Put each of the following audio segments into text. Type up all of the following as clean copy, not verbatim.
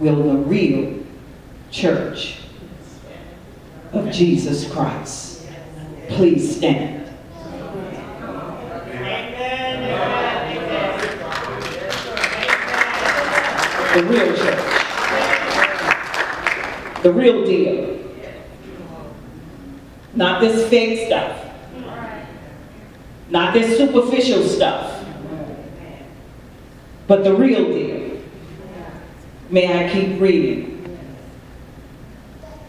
will the real church of Jesus Christ. Please stand. The real church. The real deal. Not this fake stuff. Not this superficial stuff. But the real deal. May I keep reading?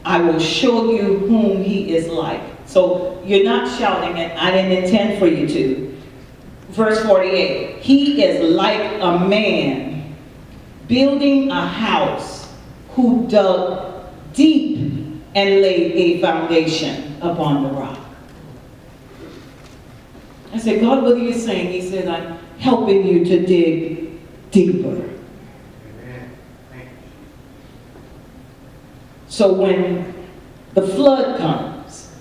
I will show you whom he is like. So you're not shouting it. I didn't intend for you to. Verse 48. He is like a man building a house who dug deep and laid a foundation upon the rock. I said, God, what are you saying? He said, I'm helping you to dig deeper. So when the flood comes,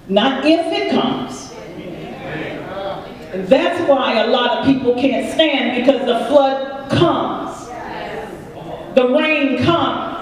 not if it comes, that's why a lot of people can't stand, because the flood comes. The rain comes.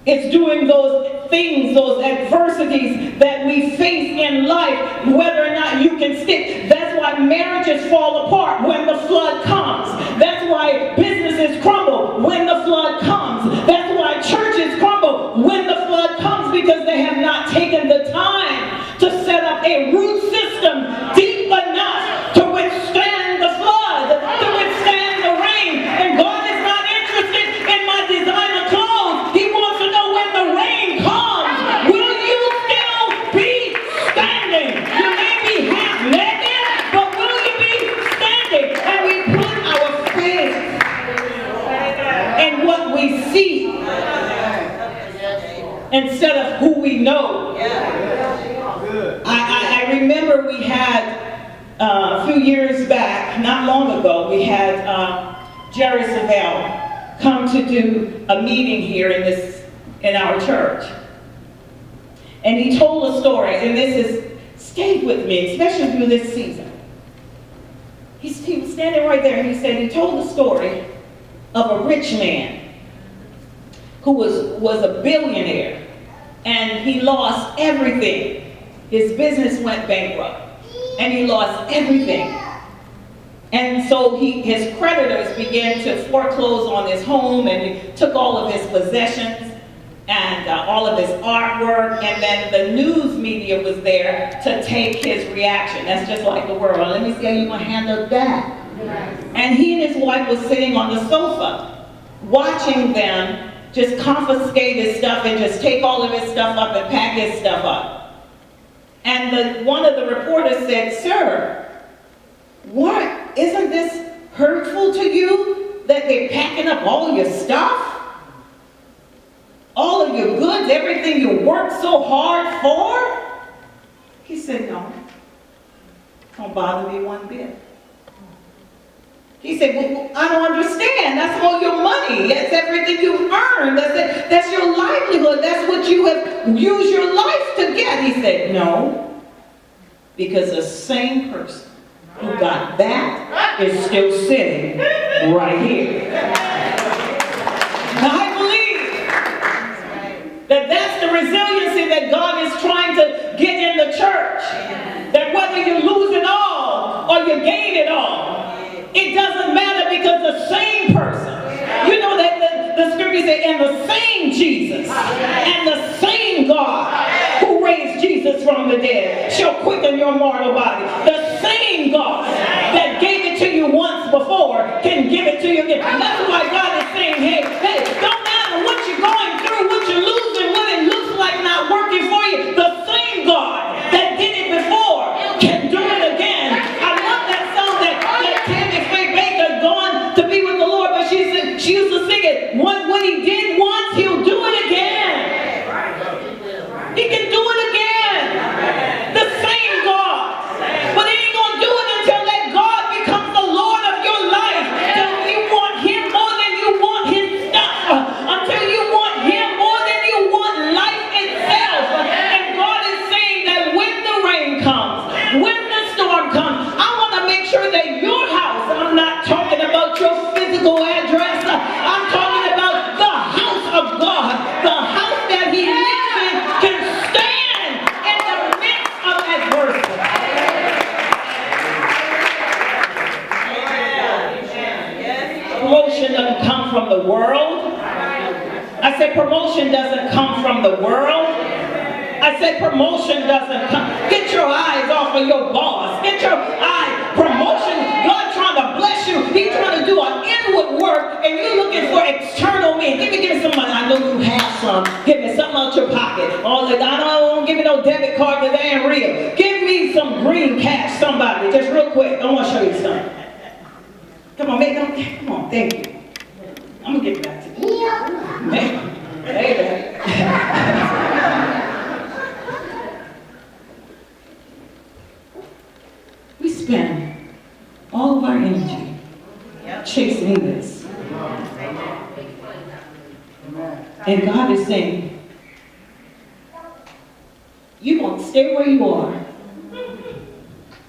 It's doing those things, those adversities that we face in life, whether or not you can stick. That's why marriages fall apart when the flood comes. That's why businesses crumble when the flood comes. That's why churches crumble when the flood comes, because they have not taken the time to set up a root system deep enough to withstand the flood, to withstand the rain. And God is not interested in my designer clothes. He wants to know, when the rain comes, will you still be standing? You may be half-naked, but will you be standing? And we put our faith in what we see instead of who we know. I remember we had a few years back, not long ago, we had Jerry Savelle come to do a meeting here in our church. And he told a story, and this has stayed with me, especially through this season. He was standing right there, and he said he told the story of a rich man who was a billionaire, and he lost everything. His business went bankrupt, and he lost everything. And so his creditors began to foreclose on his home, and he took all of his possessions and all of his artwork, and then the news media was there to take his reaction. That's just like the world. Let me see how you're going to handle that. And he and his wife was sitting on the sofa, watching them just confiscate his stuff and just take all of his stuff up and pack his stuff up. And one of the reporters said, "Sir, what? Isn't this hurtful to you that they're packing up all your stuff? All of your goods, everything you worked so hard for?" He said, "No, don't bother me one bit." He said, "Well, I don't understand. That's all your money. That's everything you've earned. That's your livelihood. That's what you have used your life to get." He said, "No, because the same person who got that is still sitting right here." Now I believe that that's the resiliency that God is trying to get in the church. That whether you lose it all or you gain it all, it doesn't matter, because the same person, you know that the scripture says, and the same Jesus and the same God who raised Jesus from the dead shall quicken your mortal body. The same God that gave it to you once before can give it to you again. And that's why God is saying, hey, don't matter what you're going through, what you're losing, what it looks like not working for you. The same God that did it before can do it again. I love that song that Tammy Faye Baker gone to be with the Lord, but she used to sing it. What he did once, he'll do it again. He can do it again. The same God. But he ain't going to do it until that God becomes the Lord of your life. Until you want him more than you want his stuff. Until you want him more than you want life itself. And God is saying that when the rain comes, when the storm comes, I want to make sure that your house, I'm not talking about your physical address, promotion doesn't come from the world. I said promotion doesn't come from the world. I said promotion doesn't come. Get your eyes off of your boss. Get your eye. Promotion, God trying to bless you. He's trying to do an inward work, and you're looking for external means. Give me some money. I know you have some. Give me something out your pocket. Oh, I don't give me no debit card that ain't real. Give me some green cash, somebody. Just real quick. I want to show you something. Come on, come on. Thank you. I'm going to get back to you. Amen. We spend all of our energy chasing this. And God is saying, you're going to stay where you are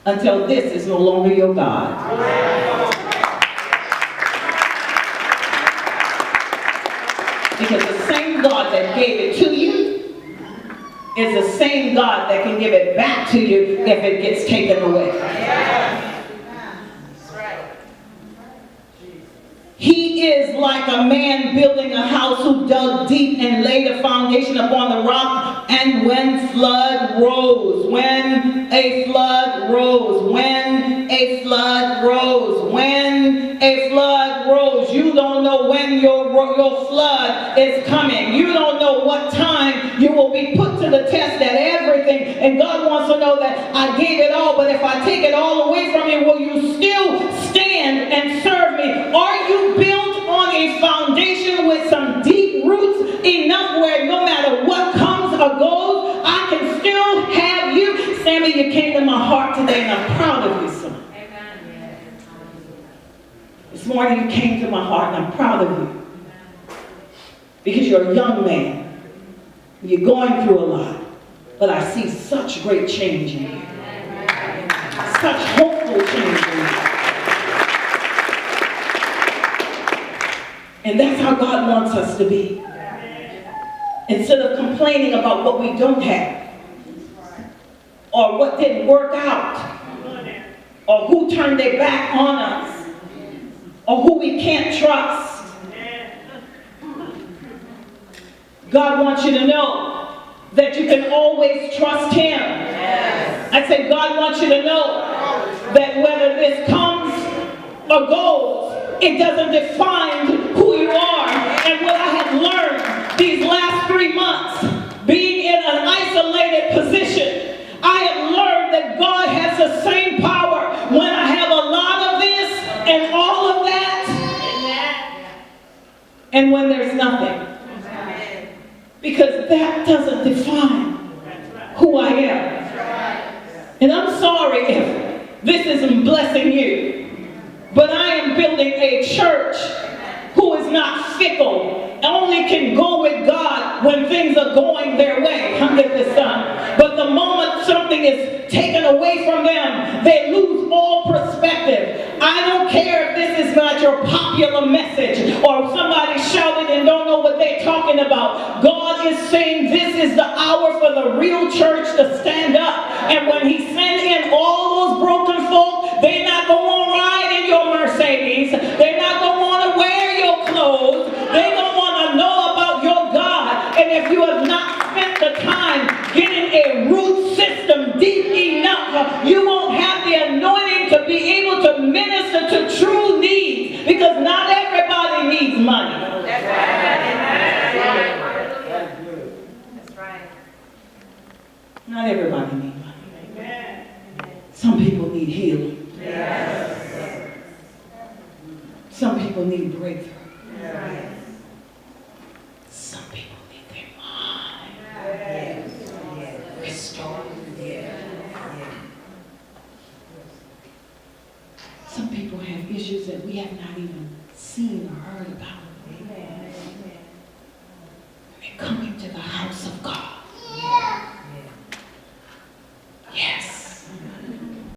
until this is no longer your God. Because the same God that gave it to you is the same God that can give it back to you if it gets taken away. He is like a man building a house who dug deep and laid a foundation upon the rock. And when a flood rose, when a flood rose, you don't know when your flood is coming. You don't know what time you will be put to the test at everything. And God wants to know that I gave it all, but if I take it all away from you, will you still stand and serve me? Are you built on a foundation with some deep roots enough where no matter what comes or goes, I can still have you? Sammy, you came to my heart today, and I'm proud of you, son. This morning you came to my heart, and I'm proud of you. Because you're a young man. You're going through a lot. But I see such great change in you. Such hopeful change in you. And that's how God wants us to be. Instead of complaining about what we don't have, or what didn't work out, or who turned their back on us, or who we can't trust. God wants you to know that you can always trust Him. I said, God wants you to know that whether this comes or goes, it doesn't define who you are. And what I have learned these last 3 months, being in an isolated position, I have learned that God has the same power when I have a lot of this and all of that, and when there's nothing. Because that doesn't define who I am. And I'm sorry if this isn't blessing you, but I am building a church who is not fickle, only can go with God when things are going their way under the sun. But the moment something is taken away from them, they lose all perspective. I don't care if this is not your popular message or somebody shouted and don't know what they're talking about. God is saying this is the hour for the real church to stand up. And when He sends in all those broken folk, they're not going to ride in your Mercedes. They're not going to want to wear your clothes. They don't want to know about your God. And if you have not spent the time getting a root system deep enough, you won't have the anointing to be able to minister to true needs, because not everybody needs money. That's right. Not everybody needs money. Some people need healing. Some people need breakthrough. Some people need their mind restored. Some people have issues that we have not even seen or heard about.